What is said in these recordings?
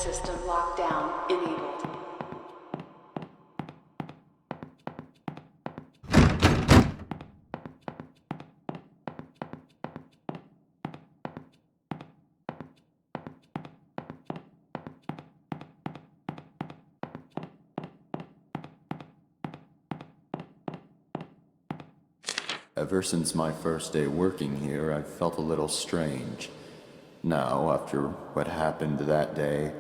system lockdown enabled. Ever since my first day working here, I've felt a little strange. Now, after what happened that day,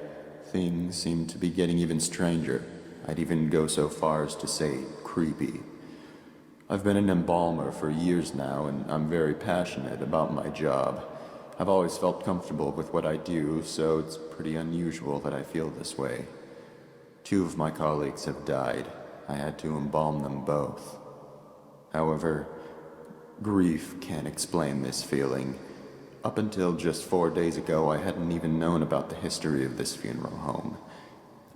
things seem to be getting even stranger. I'd even go so far as to say creepy. I've been an embalmer for years now, and I'm very passionate about my job. I've always felt comfortable with what I do, so it's pretty unusual that I feel this way. 2 of my colleagues have died. I had to embalm them both. However, grief can't explain this feeling. Up until just 4 days ago, I hadn't even known about the history of this funeral home.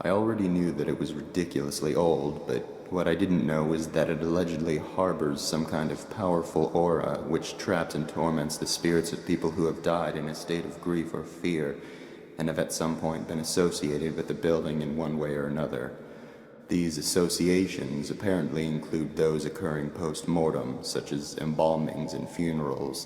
I already knew that it was ridiculously old, but what I didn't know is that it allegedly harbors some kind of powerful aura which traps and torments the spirits of people who have died in a state of grief or fear, and have at some point been associated with the building in one way or another. These associations apparently include those occurring post-mortem, such as embalmings and funerals.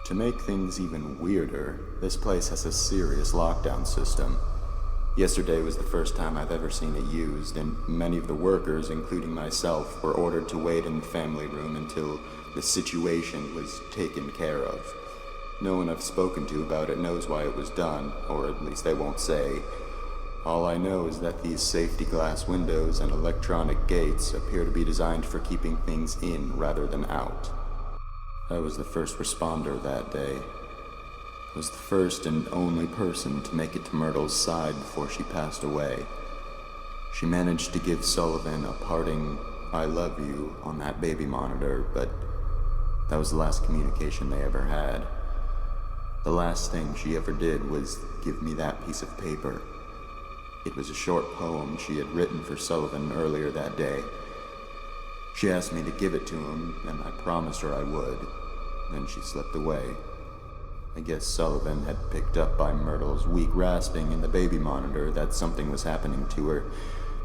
To make things even weirder, this place has a serious lockdown system. Yesterday was the first time I've ever seen it used, and many of the workers, including myself, were ordered to wait in the family room until the situation was taken care of. No one I've spoken to about it knows why it was done, or at least they won't say. All I know is that these safety glass windows and electronic gates appear to be designed for keeping things in rather than out. I was the first responder that day. I was the first and only person to make it to Myrtle's side before she passed away. She managed to give Sullivan a parting "I love you" on that baby monitor, but that was the last communication they ever had. The last thing she ever did was give me that piece of paper. It was a short poem she had written for Sullivan earlier that day. She asked me to give it to him, and I promised her I would. Then she slipped away. I guess Sullivan had picked up by Myrtle's weak rasping in the baby monitor that something was happening to her,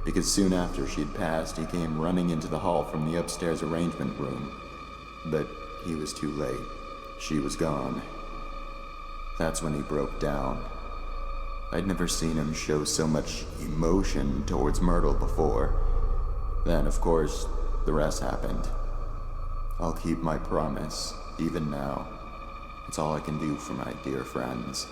because soon after she'd passed, he came running into the hall from the upstairs arrangement room. But he was too late. She was gone. That's when he broke down. I'd never seen him show so much emotion towards Myrtle before. Then, of course, the rest happened. I'll keep my promise. even now. It's all I can do for my dear friends.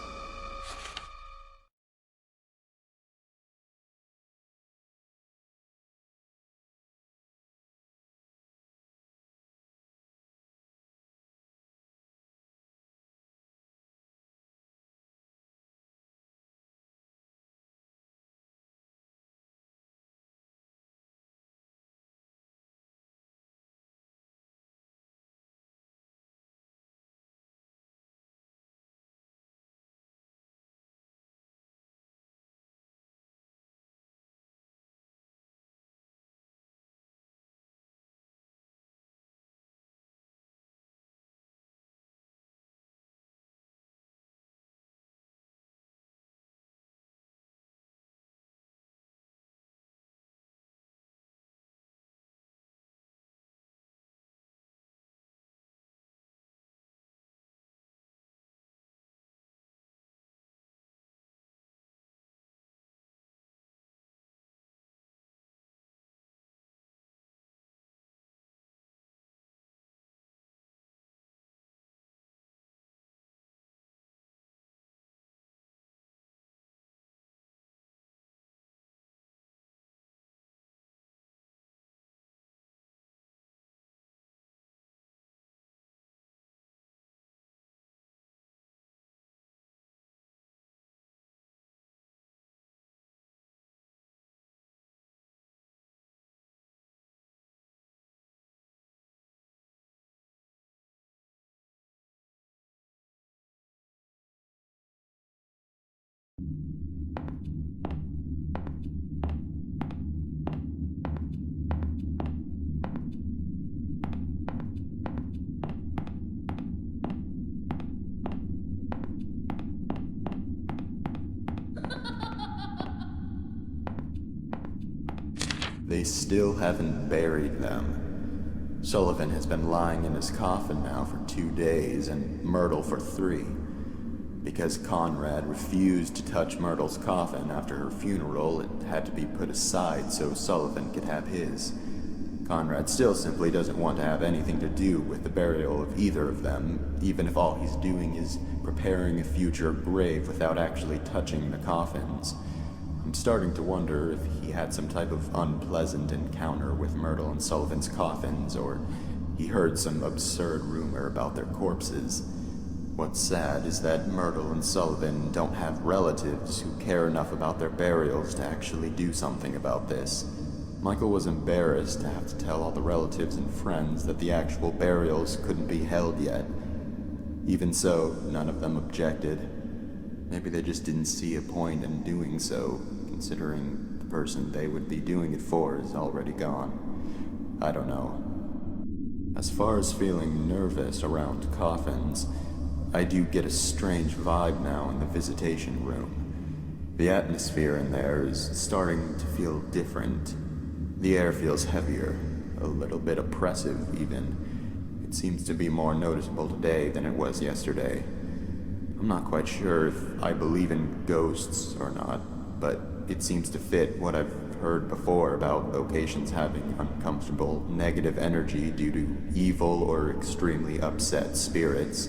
They still haven't buried them. Sullivan has been lying in his coffin now for 2 days, and Myrtle for 3. Because Conrad refused to touch Myrtle's coffin after her funeral, it had to be put aside so Sullivan could have his. Conrad still simply doesn't want to have anything to do with the burial of either of them, even if all he's doing is preparing a future grave without actually touching the coffins. I'm starting to wonder if he had some type of unpleasant encounter with Myrtle and Sullivan's coffins, or he heard some absurd rumor about their corpses. What's sad is that Myrtle and Sullivan don't have relatives who care enough about their burials to actually do something about this. Michael was embarrassed to have to tell all the relatives and friends that the actual burials couldn't be held yet. Even so, none of them objected. Maybe they just didn't see a point in doing so, considering the person they would be doing it for is already gone. I don't know. As far as feeling nervous around coffins, I do get a strange vibe now in the visitation room. The atmosphere in there is starting to feel different. The air feels heavier, a little bit oppressive even. It seems to be more noticeable today than it was yesterday. I'm not quite sure if I believe in ghosts or not, but it seems to fit what I've heard before about locations having uncomfortable, negative energy due to evil or extremely upset spirits.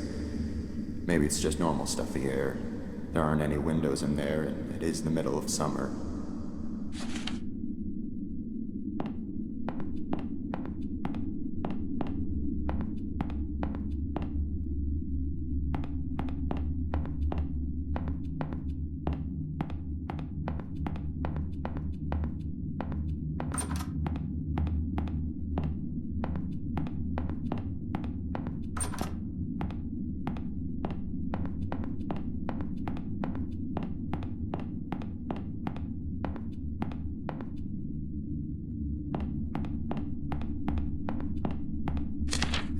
Maybe it's just normal stuffy air. There aren't any windows in there, and it is the middle of summer.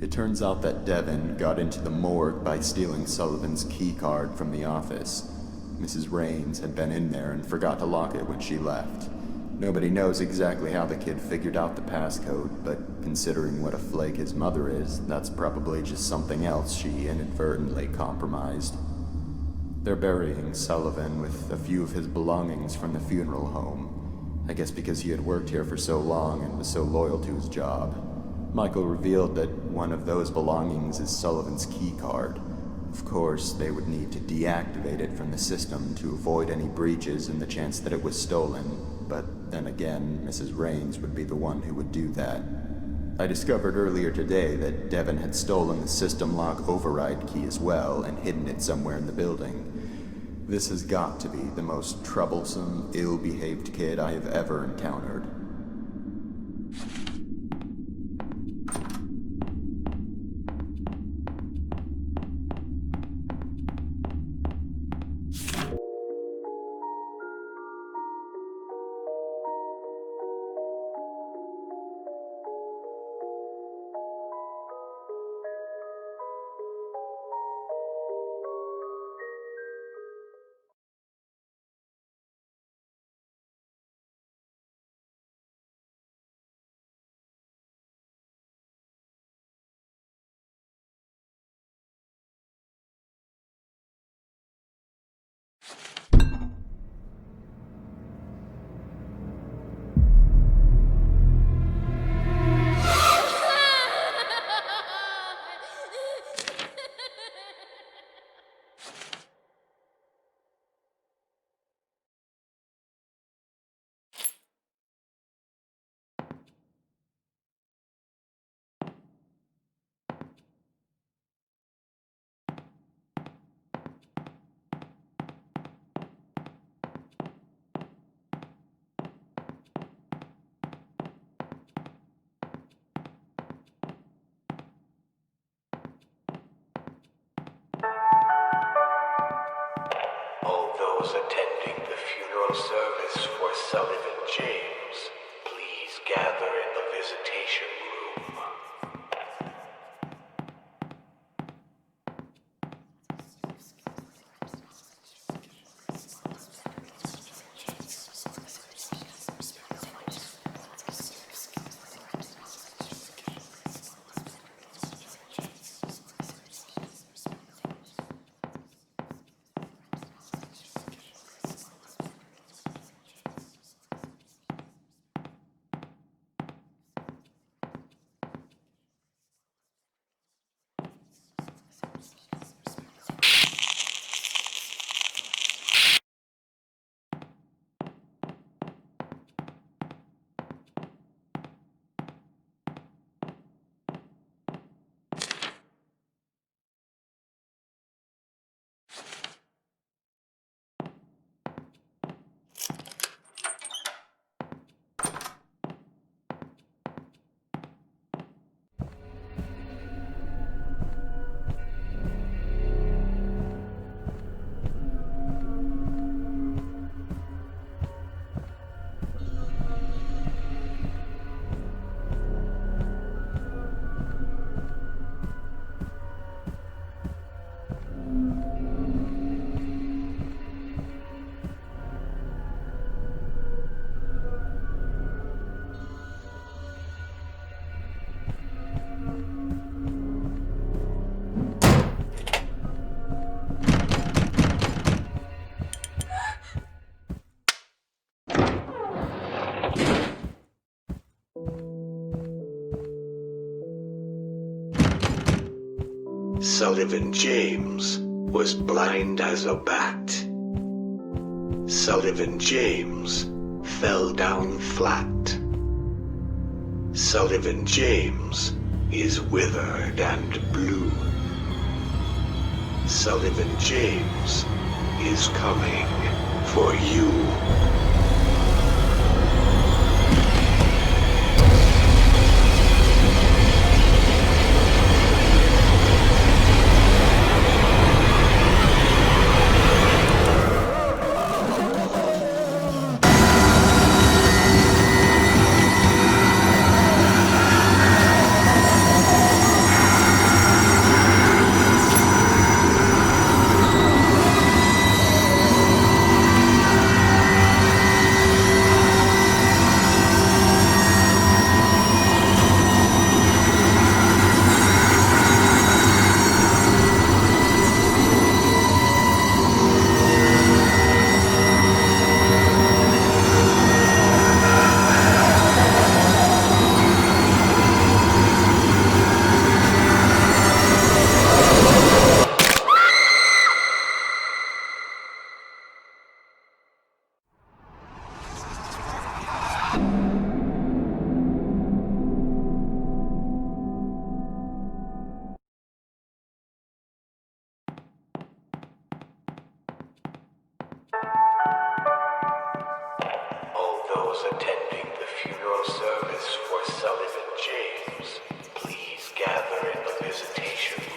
It turns out that Devin got into the morgue by stealing Sullivan's key card from the office. Mrs. Raines had been in there and forgot to lock it when she left. Nobody knows exactly how the kid figured out the passcode, but considering what a flake his mother is, that's probably just something else she inadvertently compromised. They're burying Sullivan with a few of his belongings from the funeral home. I guess because he had worked here for so long and was so loyal to his job. Michael revealed that one of those belongings is Sullivan's key card. Of course, they would need to deactivate it from the system to avoid any breaches and the chance that it was stolen, but then again, Mrs. Raines would be the one who would do that. I discovered earlier today that Devon had stolen the system lock override key as well and hidden it somewhere in the building. This has got to be the most troublesome, ill-behaved kid I have ever encountered. All those attending the funeral service for Sullivan James, please gather in the visitation room. Sullivan James was blind as a bat. Sullivan James fell down flat. Sullivan James is withered and blue. Sullivan James is coming for you. attending the funeral service for Sullivan James, please gather in the visitation room.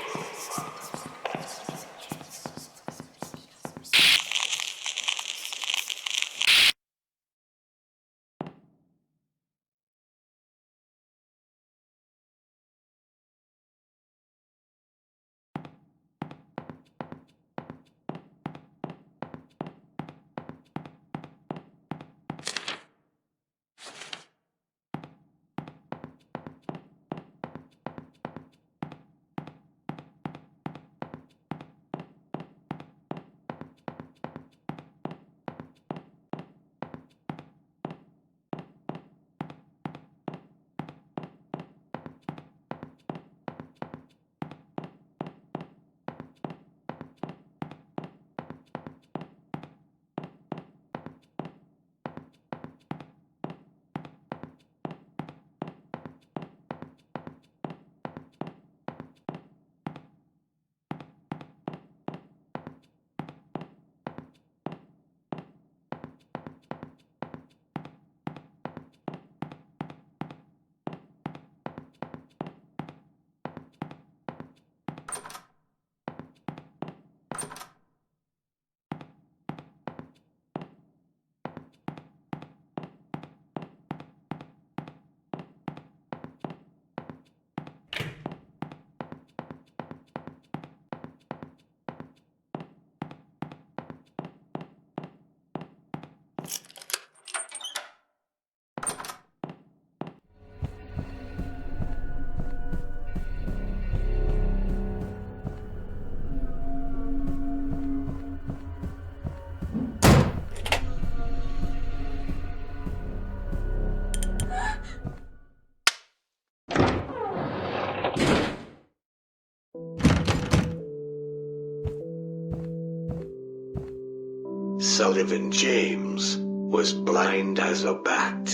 Sullivan James was blind as a bat.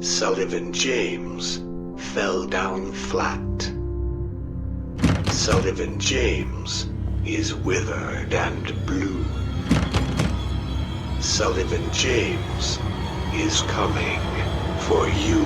Sullivan James fell down flat. Sullivan James is withered and blue. Sullivan James is coming for you.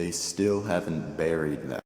They still haven't buried them.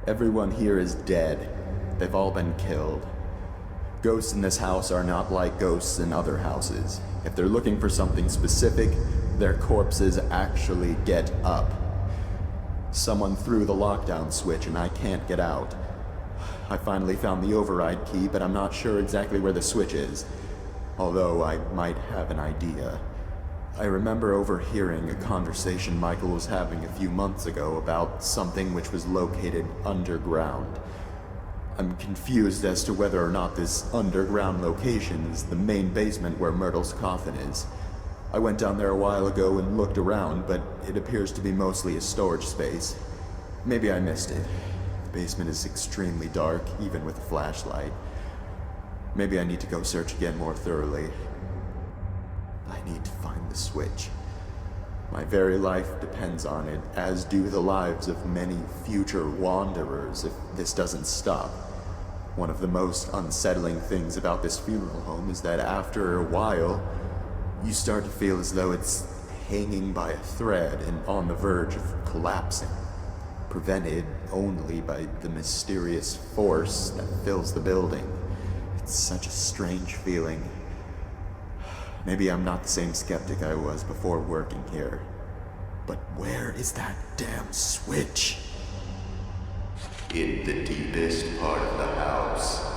Everyone here is dead. They've all been killed. Ghosts in this house are not like ghosts in other houses. If they're looking for something specific, their corpses actually get up. Someone threw the lockdown switch and I can't get out. I finally found the override key, but I'm not sure exactly where the switch is. Although I might have an idea. I remember overhearing a conversation Michael was having a few months ago about something which was located underground. I'm confused as to whether or not this underground location is the main basement where Myrtle's coffin is. I went down there a while ago and looked around, but it appears to be mostly a storage space. Maybe I missed it. The basement is extremely dark, even with a flashlight. Maybe I need to go search again more thoroughly. I need to find the switch. My very life depends on it, as do the lives of many future wanderers if this doesn't stop. One of the most unsettling things about this funeral home is that after a while, you start to feel as though it's hanging by a thread and on the verge of collapsing, prevented only by the mysterious force that fills the building. It's such a strange feeling. Maybe I'm not the same skeptic I was before working here. But where is that damn switch? In the deepest part of the house.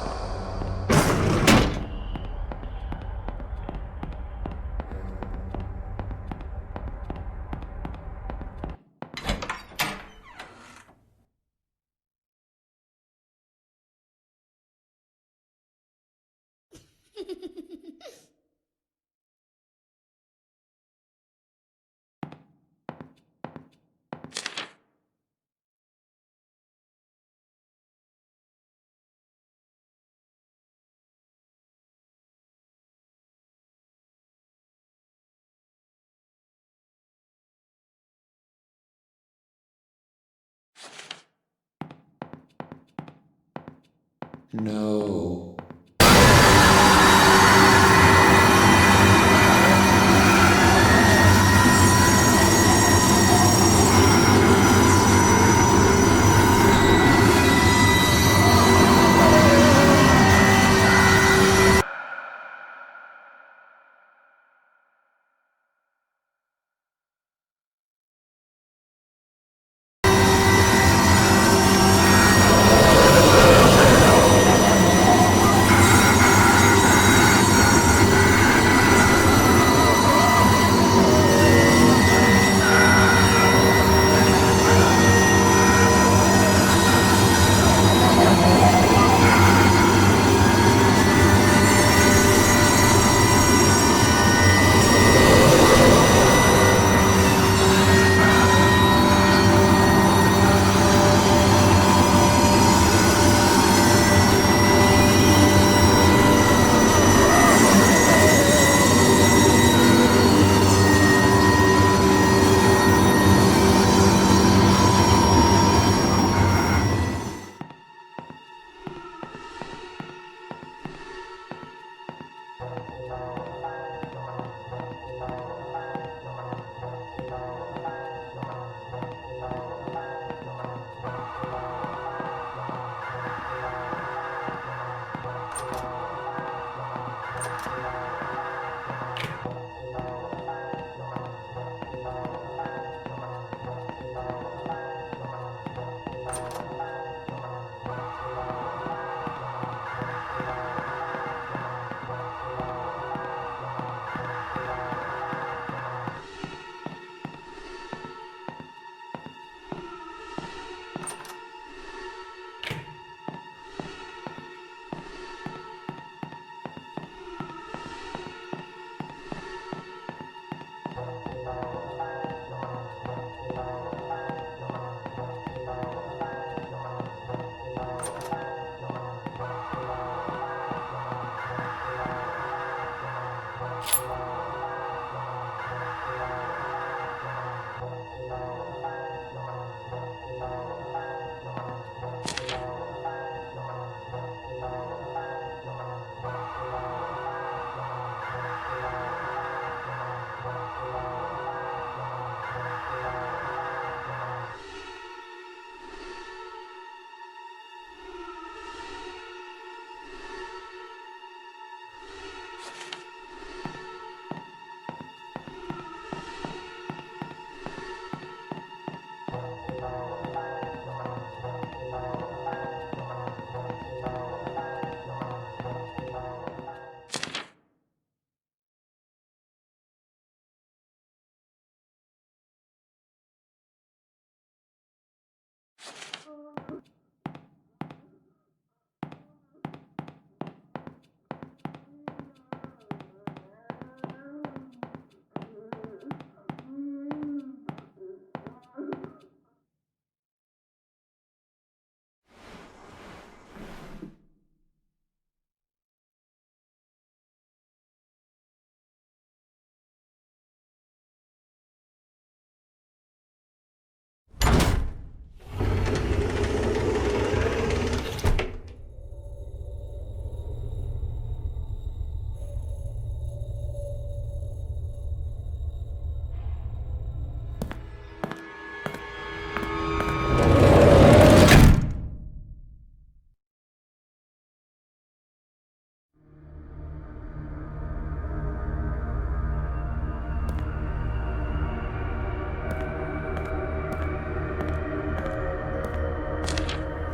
No.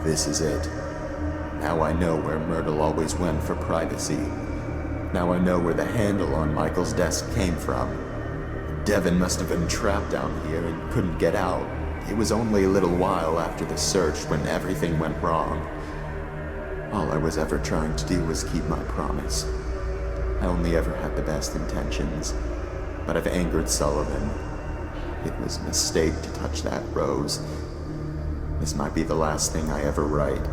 This is it. Now I know where Myrtle always went for privacy. Now I know where the handle on Michael's desk came from. Devin must have been trapped down here and couldn't get out. It was only a little while after the search when everything went wrong. All I was ever trying to do was keep my promise. I only ever had the best intentions, but I've angered Sullivan. It was a mistake to touch that rose. This might be the last thing I ever write.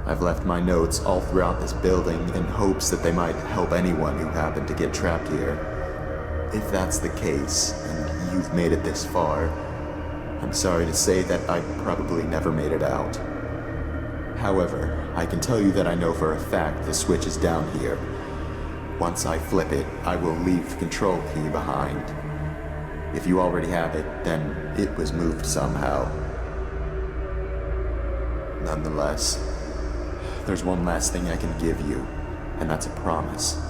I've left my notes all throughout this building in hopes that they might help anyone who happened to get trapped here. If that's the case, and you've made it this far, I'm sorry to say that I probably never made it out. However, I can tell you that I know for a fact the switch is down here. Once I flip it, I will leave the control key behind. If you already have it, then it was moved somehow. Nonetheless, there's one last thing I can give you, and that's a promise.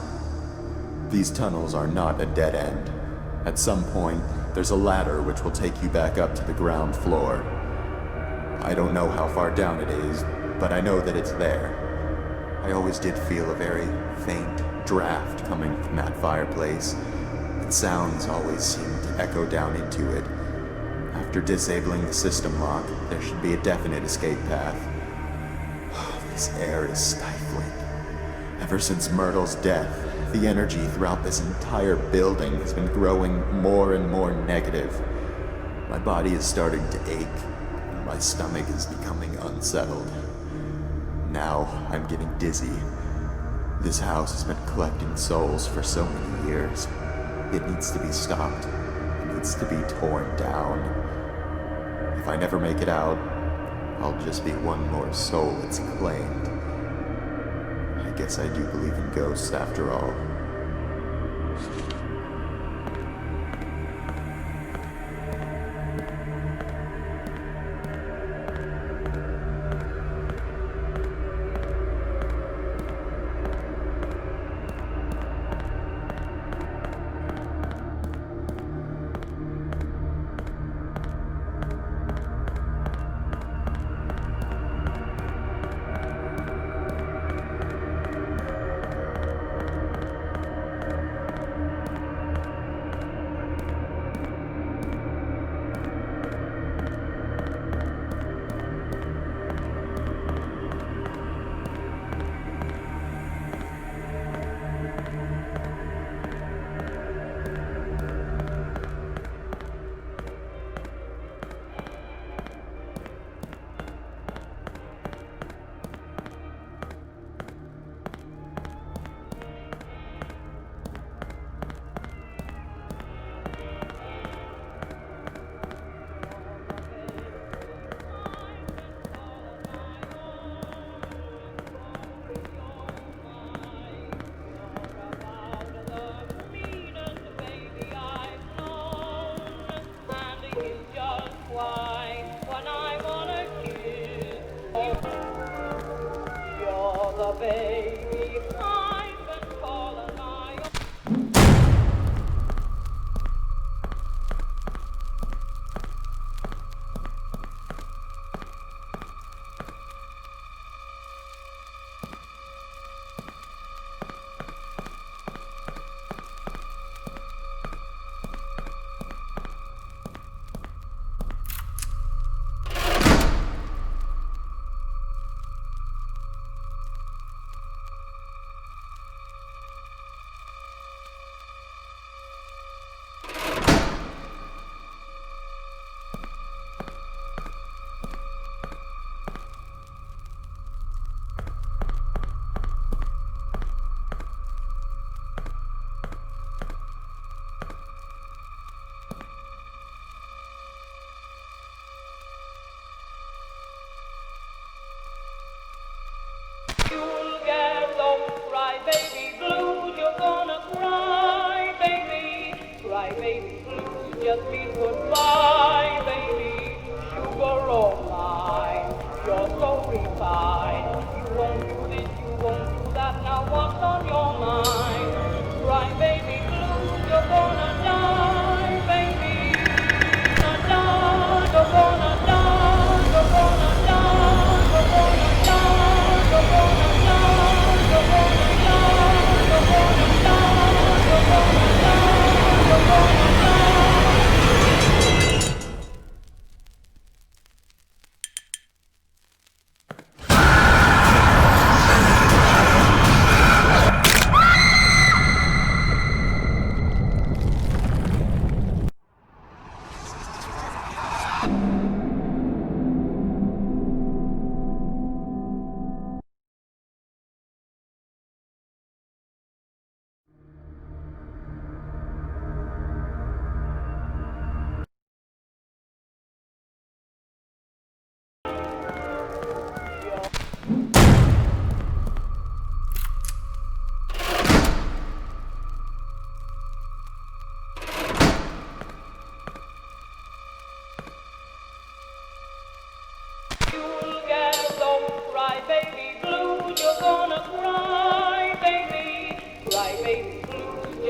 These tunnels are not a dead end. At some point, there's a ladder which will take you back up to the ground floor. I don't know how far down it is, but I know that it's there. I always did feel a very faint draft coming from that fireplace, and sounds always seemed to echo down into it. After disabling the system lock, there should be a definite escape path. This air is stifling. Ever since Myrtle's death, the energy throughout this entire building has been growing more and more negative. My body is starting to ache, and my stomach is becoming unsettled. Now I'm getting dizzy. This house has been collecting souls for so many years. It needs to be stopped. It needs to be torn down. If I never make it out, I'll just be one more soul that's claimed. I guess I do believe in ghosts after all.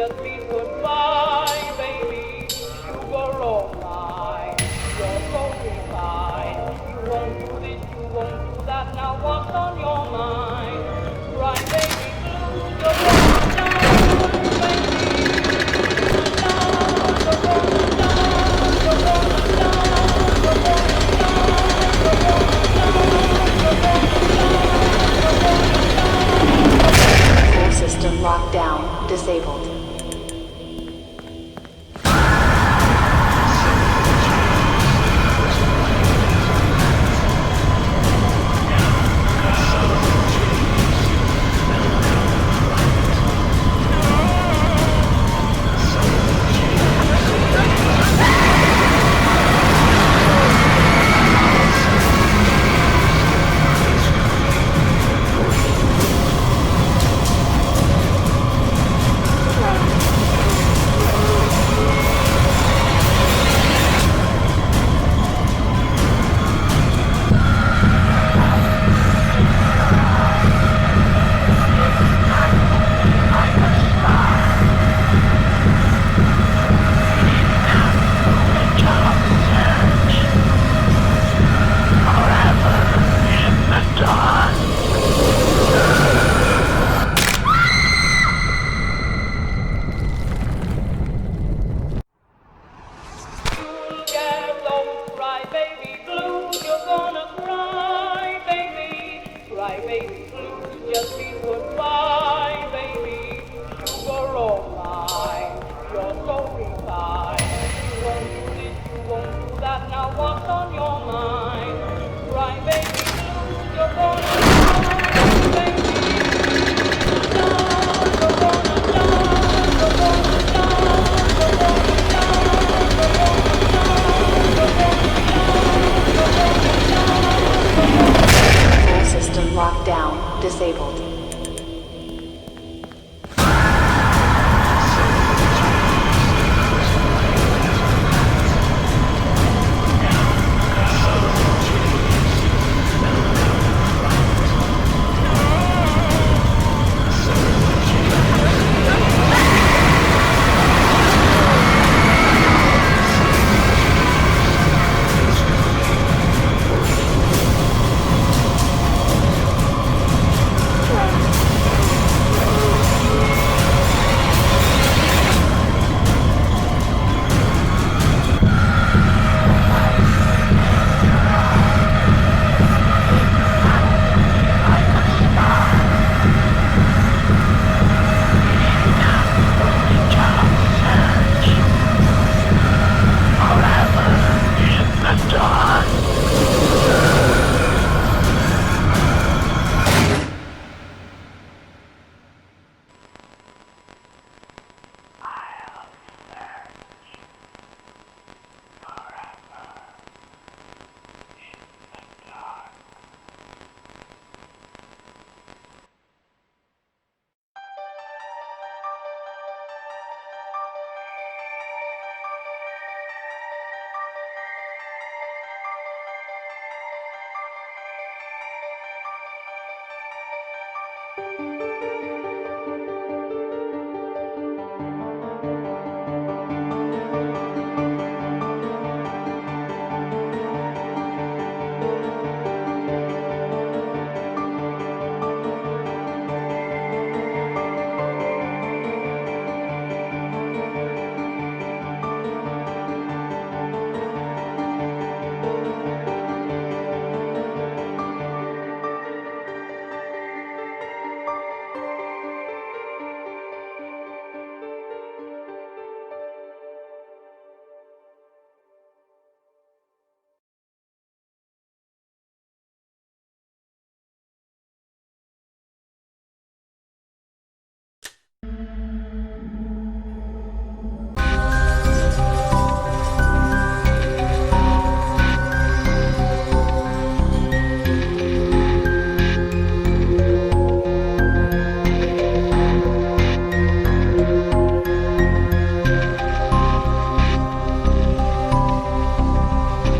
just be goodbye, baby. Sugar all mine. You're so refined. You won't do this, you won't do that. Now what's on your mind? Right, baby, blue, you're gonna die, baby. You're gonna die, you're gonna die, you're gonna die, you're gonna die, you're gonna die, you're gonna die, you're gonna die. Full system lockdown disabled.